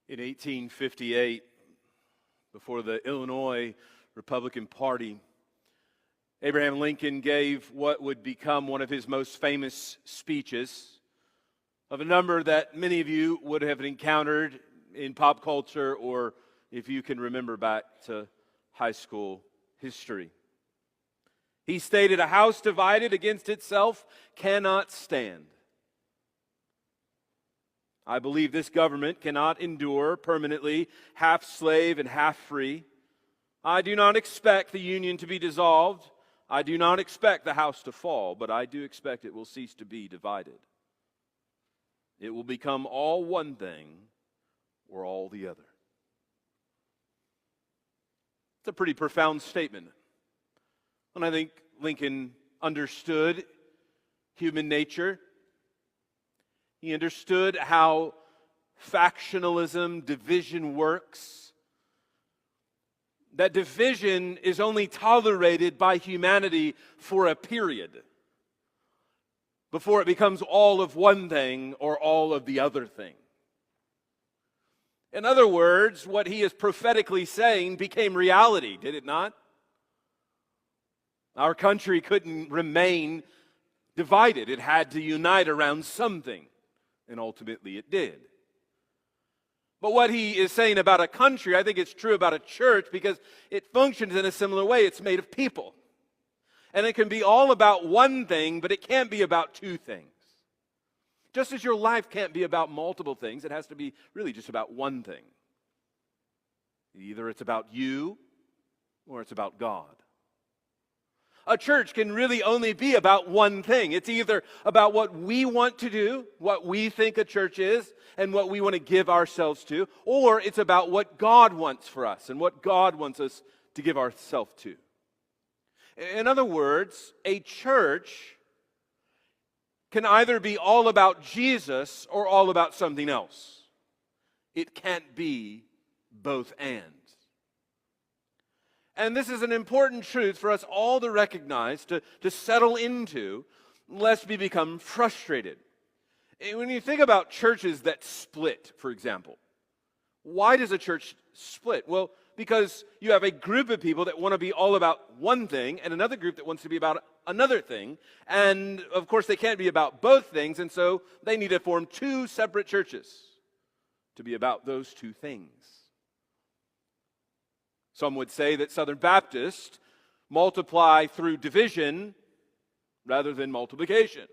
In 1858, before the Illinois Republican Party, Abraham Lincoln gave what would become one of his most famous speeches, of a number that many of you would have encountered in pop culture, or if you can remember back to high school history. He stated, "A house divided against itself cannot stand. I believe this government cannot endure permanently, half slave and half free. I do not expect the Union to be dissolved. I do not expect the house to fall, but I do expect it will cease to be divided. It will become all one thing or all the other." It's a pretty profound statement. And I think Lincoln understood human nature. He understood how factionalism, division works. That division is only tolerated by humanity for a period before it becomes all of one thing or all of the other thing. In other words, what he is prophetically saying became reality, did it not? Our country couldn't remain divided. It had to unite around something, and ultimately it did. But what he is saying about a country, I think it's true about a church, because it functions in a similar way. It's made of people. And it can be all about one thing, but it can't be about two things. Just as your life can't be about multiple things, it has to be really just about one thing. Either it's about you or it's about God. A church can really only be about one thing. It's either about what we want to do, what we think a church is, and what we want to give ourselves to, or it's about what God wants for us and what God wants us to give ourselves to. In other words, a church can either be all about Jesus or all about something else. It can't be both and. And this is an important truth for us all to recognize, to settle into, lest we become frustrated. When you think about churches that split, for example, why does a church split? Well, because you have a group of people that want to be all about one thing and another group that wants to be about another thing. And, of course, they can't be about both things, and so they need to form two separate churches to be about those two things. Some would say that Southern Baptists multiply through division rather than multiplication.